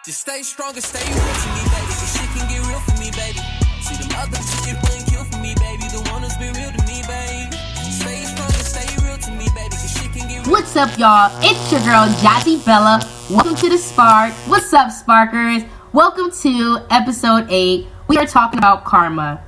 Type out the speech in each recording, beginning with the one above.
Just stay strong and stay real to me, baby. This shit can get real for me, baby. See them other shit wouldn't kill for me, baby. The one who's been real to me, baby. Stay strong and stay real to me, baby. This shit can get real. What's up, y'all? It's your girl, JazzYbella. Welcome to the Spark. What's up, Sparkers? Welcome to episode 8. We are talking about karma.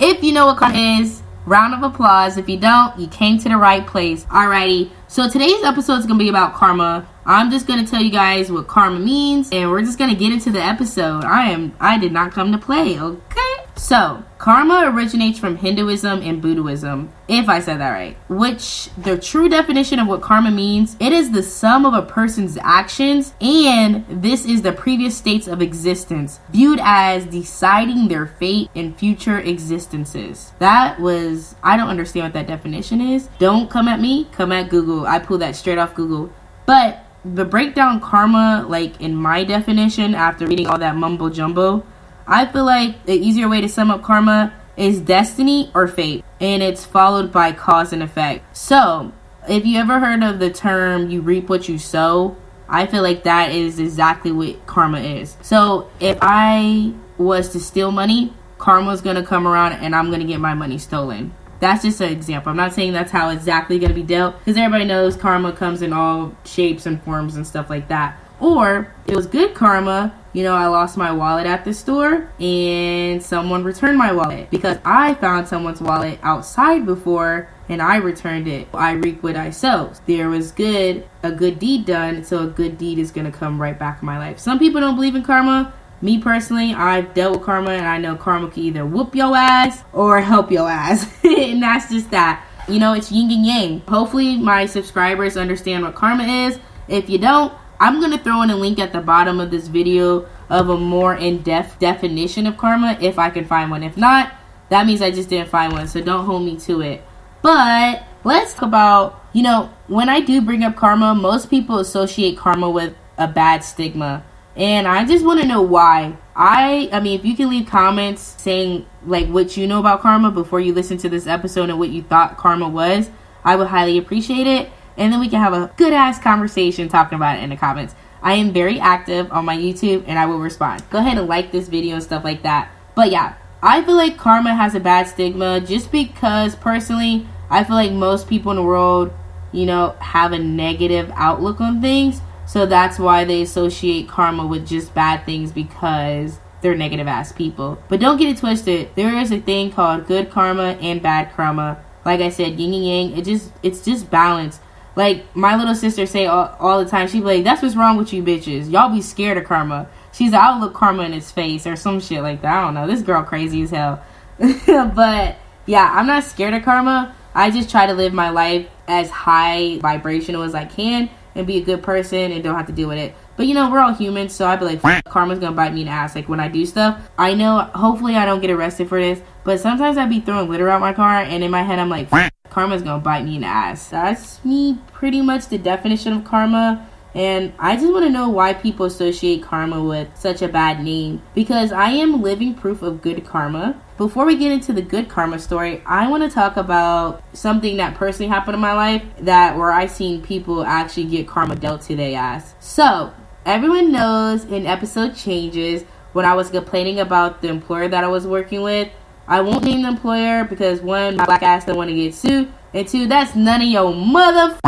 If you know what karma is, round of applause. If you don't, you came to the right place. Alrighty, so today's episode is going to be about karma. I'm just going to tell you guys what karma means, and we're just going to get into the episode. I did not come to play, okay? So, karma originates from Hinduism and Buddhism, if I said that right. Which, the true definition of what karma means, it is the sum of a person's actions, and this is the previous states of existence, viewed as deciding their fate in future existences. I don't understand what that definition is. Don't come at me, come at Google. I pulled that straight off Google. But the breakdown karma, like in my definition, after reading all that mumbo jumbo, I feel like the easier way to sum up karma is destiny or fate, and it's followed by cause and effect. So, if you ever heard of the term you reap what you sow, I feel like that is exactly what karma is. So, if I was to steal money, karma's gonna come around and I'm gonna get my money stolen. That's just an example. I'm not saying that's how exactly going to be dealt, because everybody knows karma comes in all shapes and forms and stuff like that. Or it was good karma, I lost my wallet at the store and someone returned my wallet because I found someone's wallet outside before and I returned it. I reap what I sow. There was a good deed done, so a good deed is going to come right back in my life. Some people don't believe in karma. Me personally, I've dealt with karma, and I know karma can either whoop your ass or help your ass. And that's just that. It's yin and yang. Hopefully, my subscribers understand what karma is. If you don't, I'm going to throw in a link at the bottom of this video of a more in-depth definition of karma, if I can find one. If not, that means I just didn't find one, so don't hold me to it. But let's talk about, when I do bring up karma, most people associate karma with a bad stigma. And I just want to know why. I mean, if you can leave comments saying like what you know about karma before you listen to this episode and what you thought karma was, I would highly appreciate it. And then we can have a good ass conversation talking about it in the comments. I am very active on my YouTube and I will respond. Go ahead and like this video and stuff like that. But yeah, I feel like karma has a bad stigma just because personally, I feel like most people in the world, have a negative outlook on things. So that's why they associate karma with just bad things, because they're negative ass people. But don't get it twisted. There is a thing called good karma and bad karma. Like I said, yin and yang. It's just balance. Like my little sister say all the time. She be like, "That's what's wrong with you bitches. Y'all be scared of karma." She's like, "I'll look karma in its face," or some shit like that. I don't know. This girl crazy as hell. But yeah, I'm not scared of karma. I just try to live my life as high vibrational as I can and be a good person and don't have to deal with it. But we're all humans, so I'd be like, karma's gonna bite me in the ass. Like when I do stuff, I know, hopefully I don't get arrested for this, but sometimes I'd be throwing litter out my car and in my head I'm like, karma's gonna bite me in the ass. That's me, pretty much the definition of karma. And I just want to know why people associate karma with such a bad name, because I am living proof of good karma. Before we get into the good karma story, I want to talk about something that personally happened in my life where I seen people actually get karma dealt to their ass. So, everyone knows in episode changes when I was complaining about the employer that I was working with. I won't name the employer because one, my black ass don't want to get sued, and two, that's none of your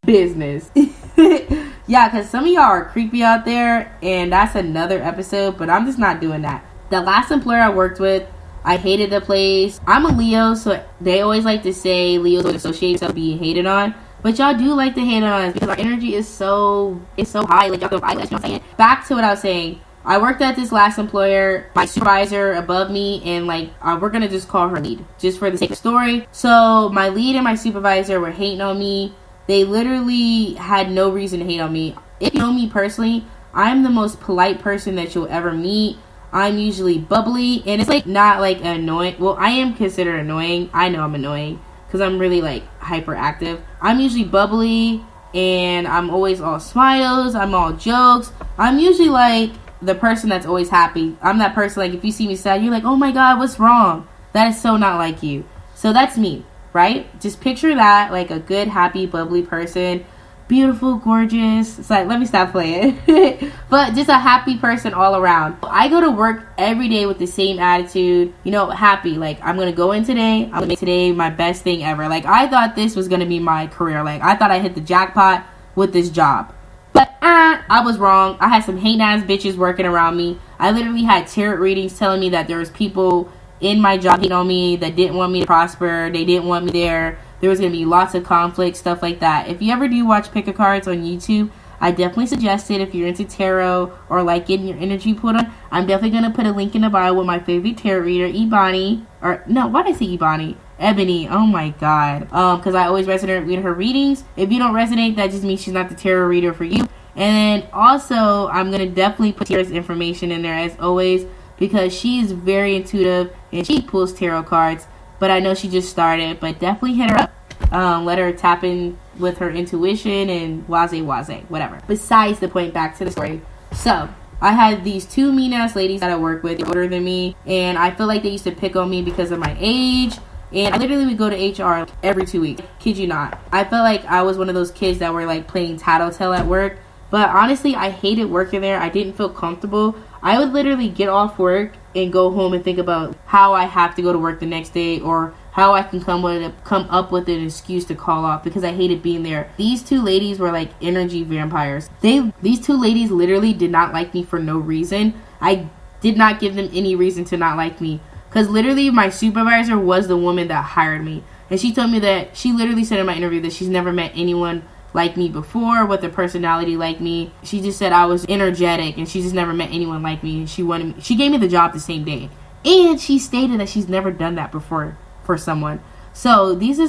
business. Yeah, because some of y'all are creepy out there, and that's another episode, but I'm just not doing that. The last employer I worked with, I hated the place. I'm a Leo, so they always like to say Leos would associate themselves being hated on, but y'all do like to hate on us because our energy is so high. Like, y'all go eyelash, you know what I'm saying? Back to what I was saying. I worked at this last employer, my supervisor above me, and we're gonna just call her lead, just for the sake of the story. So my lead and my supervisor were hating on me. They literally had no reason to hate on me. If you know me personally, I'm the most polite person that you'll ever meet. I'm usually bubbly, and it's not annoying. Well, I am considered annoying. I know I'm annoying because I'm really hyperactive. I'm usually bubbly, and I'm always all smiles. I'm all jokes. I'm usually the person that's always happy. I'm that person, if you see me sad, you're like, oh my god, what's wrong? That is so not like you. So that's me, right? Just picture that, a good, happy, bubbly person. beautiful, gorgeous. It's like, let me stop playing. But just a happy person all around. I go to work every day with the same attitude, happy. Like, I'm going to go in today. I'm going to make today my best thing ever. Like, I thought this was going to be my career. Like, I thought I hit the jackpot with this job. But I was wrong. I had some hate-ass bitches working around me. I literally had tarot readings telling me that there was people in my job hating on me that didn't want me to prosper. They didn't want me there. There was going to be lots of conflict, stuff like that. If you ever do watch pick a cards on YouTube, I definitely suggest it if you're into tarot or like getting your energy pulled on. I'm definitely going to put a link in the bio with my favorite tarot reader, Ebonee. Or, no, why did I say Ebonee? Ebony. Oh my god. Because I always resonate with her readings. If you don't resonate, that just means she's not the tarot reader for you. And then also, I'm going to definitely put Teaerra's information in there as always, because she's very intuitive and she pulls tarot cards. But I know she just started, but definitely hit her up. Let her tap in with her intuition and waze, whatever. Besides the point, back to the story. So, I had these two mean-ass ladies that I work with, older than me, and I feel like they used to pick on me because of my age. And I literally would go to HR every 2 weeks. Kid you not. I felt like I was one of those kids that were like playing tattletale at work. But honestly, I hated working there. I didn't feel comfortable. I would literally get off work and go home and think about how I have to go to work the next day, or how I can come up with an excuse to call off, because I hated being there. These two ladies were like energy vampires. These two ladies literally did not like me for no reason. I did not give them any reason to not like me, because literally my supervisor was the woman that hired me. And she told me that, she literally said in my interview that she's never met anyone like me before with a personality like me. She just said I was energetic and she just never met anyone like me. She gave me the job the same day. And she stated that she's never done that before for someone. So these are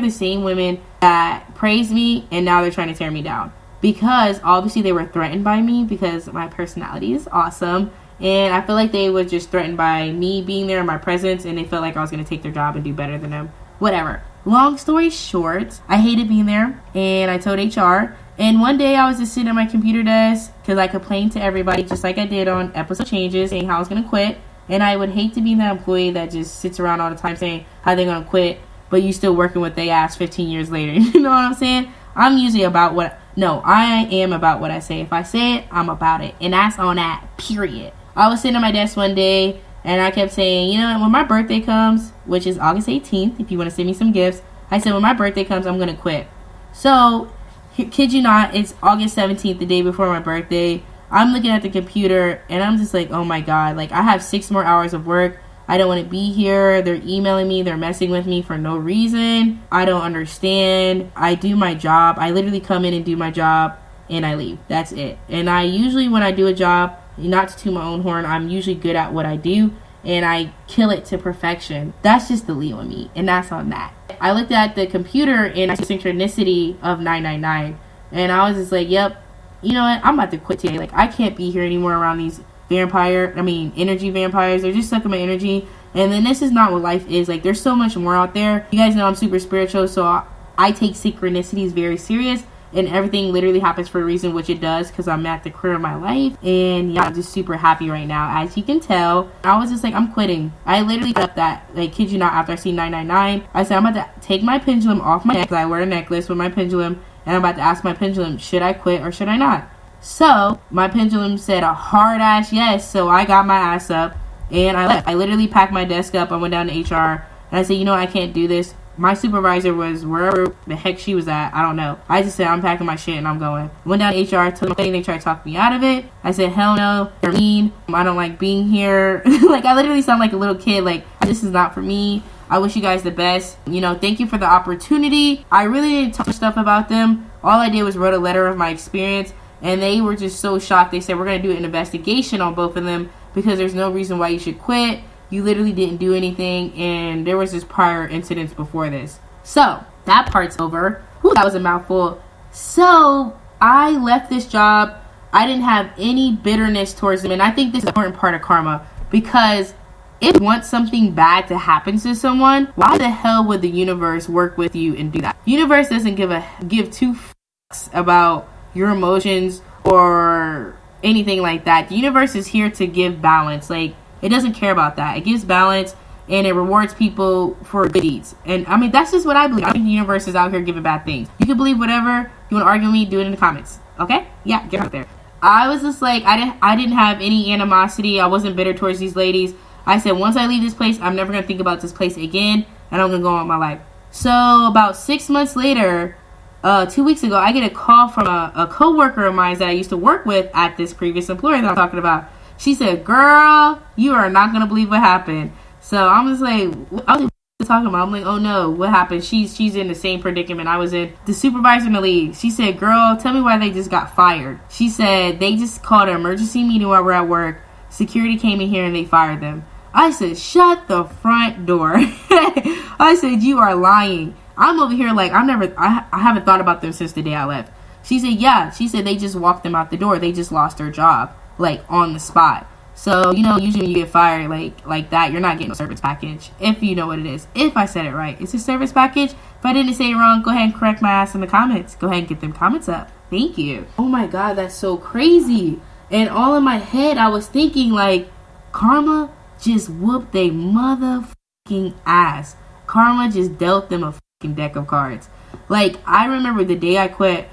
the same women that praised me and now they're trying to tear me down. Because obviously they were threatened by me because my personality is awesome. And I feel like they were just threatened by me being there in my presence, and they felt like I was going to take their job and do better than them. Whatever. Long story short, I hated being there, and I told HR. And one day I was just sitting at my computer desk because I complained to everybody, just like I did on episode changes, saying how I was going to quit. And I would hate to be that employee that just sits around all the time saying how they're going to quit, but you still working with their ass 15 years later. You know what I'm saying? I'm usually about I am about what I say. If I say it, I'm about it. And that's on that, period. I was sitting at my desk one day, and I kept saying, when my birthday comes, which is August 18th, if you want to send me some gifts, I said, when my birthday comes, I'm going to quit. So, kid you not, it's August 17th, the day before my birthday. I'm looking at the computer, and I'm just like, oh my god, like, I have 6 more hours of work. I don't want to be here. They're emailing me. They're messing with me for no reason. I don't understand. I do my job. I literally come in and do my job, and I leave. That's it. And I usually, when I do a job, not to toot my own horn, I'm usually good at what I do, and I kill it to perfection. That's just the Leo in me, and that's on that. I looked at the computer, and I see synchronicity of 999, and I was just like, yep, you know what, I'm about to quit today. Like, I can't be here anymore around these energy vampires. They're just sucking my energy, and then this is not what life is. Like, there's so much more out there. You guys know I'm super spiritual, so I take synchronicities very serious. And everything literally happens for a reason, which it does, because I'm at the career of my life. And yeah, I'm just super happy right now. As you can tell, I was just like, I'm quitting. I literally got up that, like, kid you not, after I see 999, I said, I'm about to take my pendulum off my neck, because I wear a necklace with my pendulum. And I'm about to ask my pendulum, should I quit or should I not? So, my pendulum said a hard ass yes. So, I got my ass up and I left. I literally packed my desk up. I went down to HR and I said, I can't do this. My supervisor was wherever the heck she was at. I don't know. I just said, I'm packing my shit and I'm going. Went down to HR, told them they tried to talk me out of it. I said, hell no, they're mean. I don't like being here. Like, I literally sound like a little kid. Like, this is not for me. I wish you guys the best. Thank you for the opportunity. I really didn't talk stuff about them. All I did was wrote a letter of my experience. And they were just so shocked. They said, we're going to do an investigation on both of them because there's no reason why you should quit. You literally didn't do anything, and there was just prior incidents before this. So, that part's over. Whew, that was a mouthful. So, I left this job. I didn't have any bitterness towards them, and I think this is an important part of karma, because if you want something bad to happen to someone, why the hell would the universe work with you and do that? The universe doesn't give two fucks about your emotions or anything like that. The universe is here to give balance. Like, it doesn't care about that. It gives balance and it rewards people for good deeds. And I mean, that's just what I believe. I think the universe is out here giving bad things. You can believe whatever, You want to argue with me? Do it in the comments. Okay? Yeah, get out there. I was just like, I didn't have any animosity. I wasn't bitter towards these ladies. I said, once I leave this place, I'm never going to think about this place again, and I'm going to go on my life. So about 6 months later, 2 weeks ago, I get a call from a co-worker of mine that I used to work with at this previous employer that I'm talking about. She said, girl, you are not going to believe what happened. So I'm just like, I was talking about. I'm like, oh no, what happened? She's in the same predicament I was in. The supervisor in the league, she said, girl, tell me why they just got fired. She said they just called an emergency meeting while we're at work. Security came in here and they fired them. I said, shut the front door. I said, you are lying. I'm over here like, I haven't thought about them since the day I left. She said, yeah. She said they just walked them out the door. They just lost their job, like on the spot. So, usually when you get fired like that, you're not getting a service package, if you know what it is. If I said it right, it's a service package. If I didn't say it wrong, go ahead and correct my ass in the comments. Go ahead and get them comments up. Thank you. Oh my God, that's so crazy. And all in my head, I was thinking like, karma just whooped they motherfucking ass. Karma just dealt them a fucking deck of cards. Like, I remember the day I quit,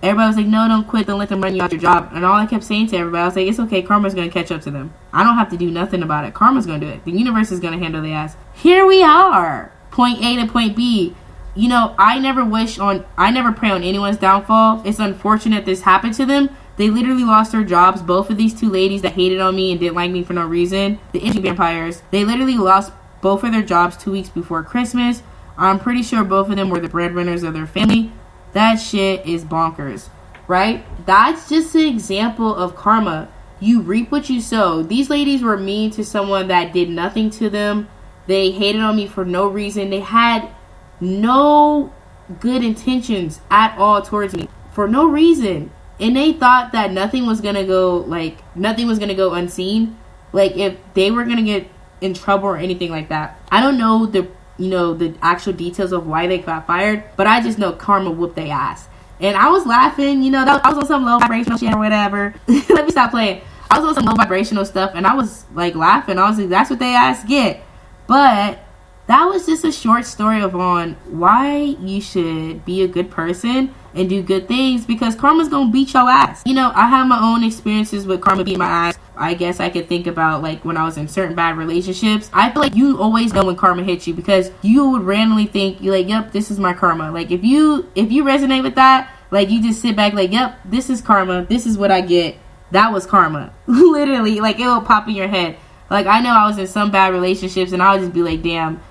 everybody was like, no, don't quit, don't let them run you out your job. And all I kept saying to everybody, I was like, it's okay, karma's going to catch up to them. I don't have to do nothing about it. Karma's going to do it. The universe is going to handle the ass. Here we are. Point A to point B. I never pray on anyone's downfall. It's unfortunate this happened to them. They literally lost their jobs. Both of these two ladies that hated on me and didn't like me for no reason, the energy vampires, they literally lost both of their jobs 2 weeks before Christmas. I'm pretty sure both of them were the breadwinners of their family. That shit is bonkers, right? That's just an example of karma. You reap what you sow. These ladies were mean to someone that did nothing to them. They hated on me for no reason. They had no good intentions at all towards me for no reason. And they thought that nothing was going to go unseen. Like, if they were going to get in trouble or anything like that. I don't know the actual details of why they got fired, but I just know karma whooped their ass. And I was laughing, I was on some low vibrational shit or whatever. Let me stop playing. I was on some low vibrational stuff, and I was like laughing. I was like, that's what they ass get. But that was just a short story on why you should be a good person and do good things, because karma's gonna beat your ass. I have my own experiences with karma beating my ass. I guess I could think about like when I was in certain bad relationships. I feel like you always know when karma hits you, because you would randomly think, you're like, yep, this is my karma. Like if you resonate with that, like you just sit back like, yep, this is karma. This is what I get. That was karma. Literally, like it will pop in your head. Like I know I was in some bad relationships and I'll just be like, damn,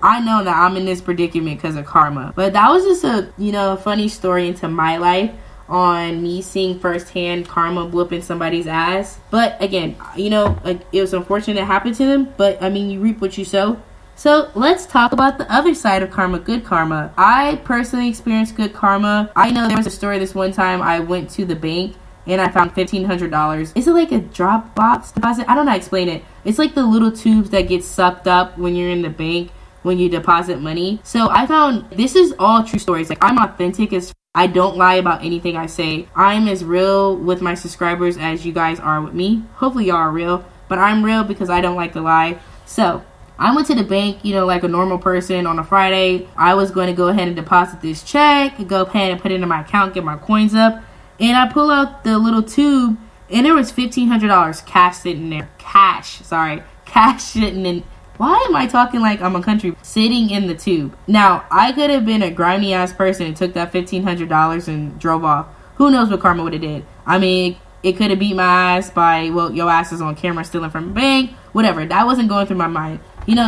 I know that I'm in this predicament because of karma. But that was just a funny story into my life on me seeing firsthand karma whooping somebody's ass. But again, it was unfortunate it happened to them, but I mean, you reap what you sow. So let's talk about the other side of karma, good karma. I personally experienced good karma. I know there was a story this one time I went to the bank and I found $1,500. Is it like a drop box deposit? I don't know how to explain it. It's like the little tubes that get sucked up when you're in the bank when you deposit money. So I found, this is all true stories. Like I'm authentic as I don't lie about anything I say. I'm as real with my subscribers as you guys are with me. Hopefully y'all are real, but I'm real because I don't like to lie. So I went to the bank, like a normal person on a Friday. I was going to go ahead and deposit this check, go ahead and put it in my account, get my coins up. And I pull out the little tube and there was $1,500 cash sitting there. Cash sitting in. Why am I talking like I'm a country? Sitting in the tube. Now, I could have been a grimy ass person and took that $1,500 and drove off. Who knows what karma would have did? I mean, it could have beat my ass by, well, your ass is on camera stealing from a bank. Whatever. That wasn't going through my mind.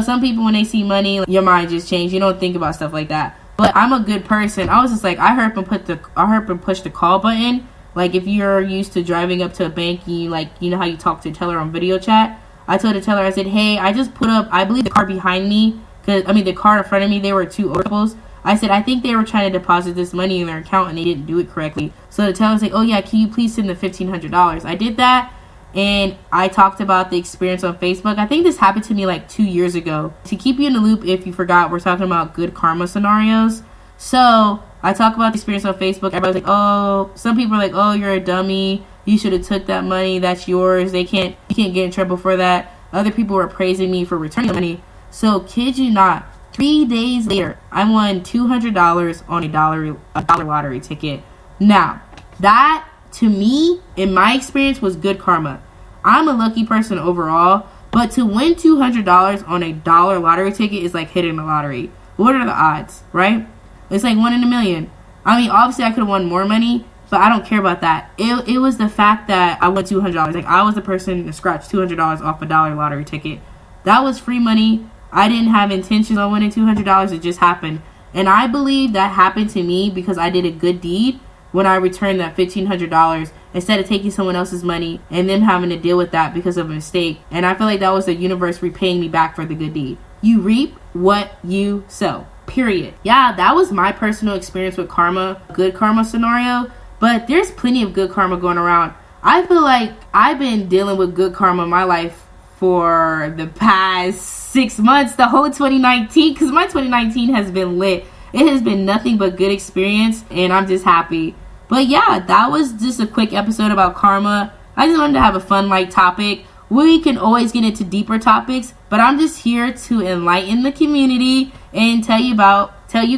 Some people, when they see money, your mind just changed. You don't think about stuff like that. But I'm a good person. I was just like, I heard him push the call button. Like, if you're used to driving up to a bank and you know how you talk to a teller on video chat? I told the teller, I said, hey, I just put up, I believe the car behind me, the car in front of me, they were two older couples. I said, I think they were trying to deposit this money in their account and they didn't do it correctly. So the teller was like, oh yeah, can you please send the $1,500? I did that, and I talked about the experience on Facebook. I think this happened to me like 2 years ago. To keep you in the loop, if you forgot, we're talking about good karma scenarios. So I talk about the experience on Facebook. Everybody's like, oh, some people are like, oh, you're a dummy. You should have took that money. That's yours. You can't get in trouble for that. Other people were praising me for returning the money. So kid you not, 3 days later, I won $200 on a dollar lottery ticket Now, that to me, in my experience, was good karma. I'm a lucky person overall, but to win $200 on a dollar lottery ticket is like hitting the lottery. What are the odds, right? It's like 1 in a million. I mean, obviously I could have won more money, but I don't care about that. It was the fact that I won $200. Like, I was the person that scratched $200 off a dollar lottery ticket. That was free money. I didn't have intentions on winning $200. It just happened. And I believe that happened to me because I did a good deed when I returned that $1,500 instead of taking someone else's money and them having to deal with that because of a mistake. And I feel like that was the universe repaying me back for the good deed. You reap what you sow. Period. Yeah, that was my personal experience with karma. Good karma scenario. But there's plenty of good karma going around. I feel like I've been dealing with good karma in my life for the past 6 months, the whole 2019, because my 2019 has been lit. It has been nothing but good experience, and I'm just happy. But yeah, that was just a quick episode about karma. I just wanted to have a fun, light topic. We can always get into deeper topics, but I'm just here to enlighten the community and tell you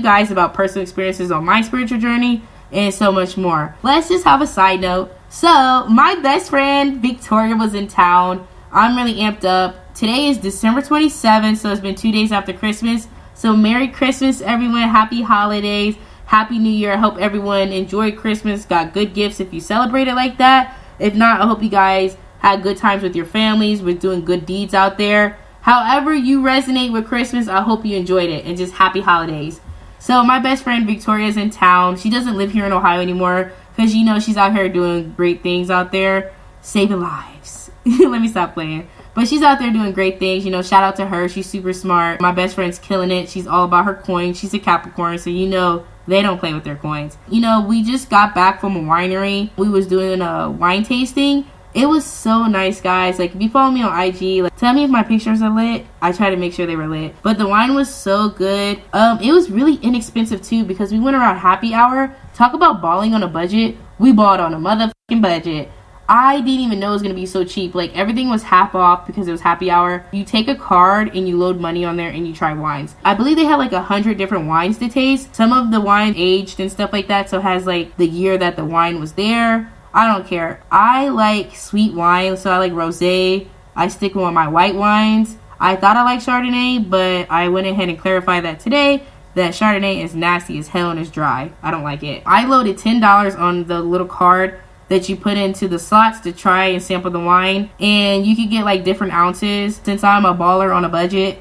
guys about personal experiences on my spiritual journey and so much more. Let's just have a side note. So, my best friend Victoria was in town. I'm really amped up. Today is December 27th, so it's been 2 days after Christmas. So, Merry Christmas, everyone. Happy holidays. Happy New Year. I hope everyone enjoyed Christmas, got good gifts if you celebrate it like that. If not, I hope you guys had good times with your families, with doing good deeds out there. However you resonate with Christmas, I hope you enjoyed it, and just happy holidays. So my best friend Victoria's in town. She doesn't live here in Ohio anymore because, you know, she's out here doing great things out there, saving lives. Let me stop playing. But she's out there doing great things. You know, shout out to her. She's super smart. My best friend's killing it. She's all about her coins. She's a Capricorn, so you know they don't play with their coins. You know, we just got back from a winery. We was doing a wine tasting. It was so nice, guys. Like, if you follow me on IG, like, tell me if my pictures are lit. I try to make sure they were lit. But the wine was so good. It was really inexpensive, too, because we went around happy hour. Talk about balling on a budget. We balled on a motherfucking budget. I didn't even know it was going to be so cheap. Like, everything was half off because it was happy hour. You take a card and you load money on there and you try wines. I believe they had like 100 different wines to taste. Some of the wine aged and stuff like that, so it has like the year that the wine was there. I don't care. I like sweet wine, so I like rosé. I stick with my white wines. I thought I liked Chardonnay, but I went ahead and clarified that today that Chardonnay is nasty as hell and it's dry. I don't like it. I loaded $10 on the little card that you put into the slots to try and sample the wine, and you could get like different ounces. Since I'm a baller on a budget,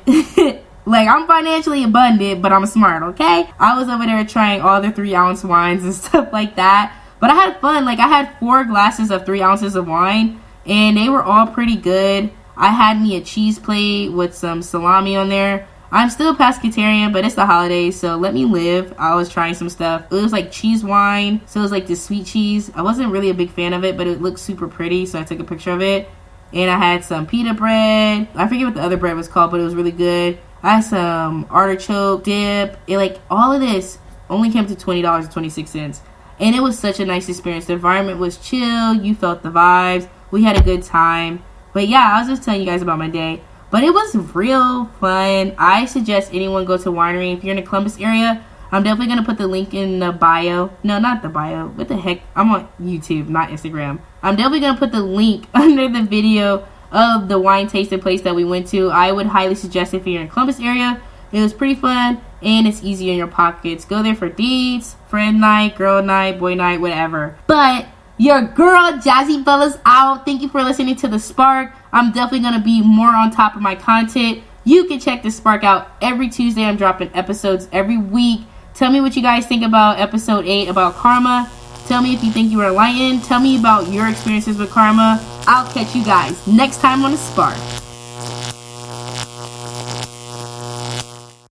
like, I'm financially abundant, but I'm smart, okay? I was over there trying all the 3-ounce wines and stuff like that. But I had fun. Like, I had 4 glasses of 3 ounces of wine, and they were all pretty good. I had me a cheese plate with some salami on there. I'm still a pescatarian, but it's the holidays, so let me live. I was trying some stuff. It was like cheese wine, so it was like this sweet cheese. I wasn't really a big fan of it, but it looked super pretty, so I took a picture of it. And I had some pita bread. I forget what the other bread was called, but it was really good. I had some artichoke dip. All of this only came to $20.26. And it was such a nice experience. The environment was chill. You felt the vibes. We had a good time. But yeah, I was just telling you guys about my day. But it was real fun. I suggest anyone go to a winery. If you're in the Columbus area, I'm definitely going to put the link in the bio. No, not the bio. What the heck? I'm on YouTube, not Instagram. I'm definitely going to put the link under the video of the wine tasting place that we went to. I would highly suggest if you're in the Columbus area. It was pretty fun, and it's easy in your pockets. Go there for dates, friend night, girl night, boy night, whatever. But your girl JazzYbella's out. Thank you for listening to The Spark. I'm definitely going to be more on top of my content. You can check The Spark out every Tuesday. I'm dropping episodes every week. Tell me what you guys think about episode 8 about karma. Tell me if you think you were enlightened. Tell me about your experiences with karma. I'll catch you guys next time on The Spark.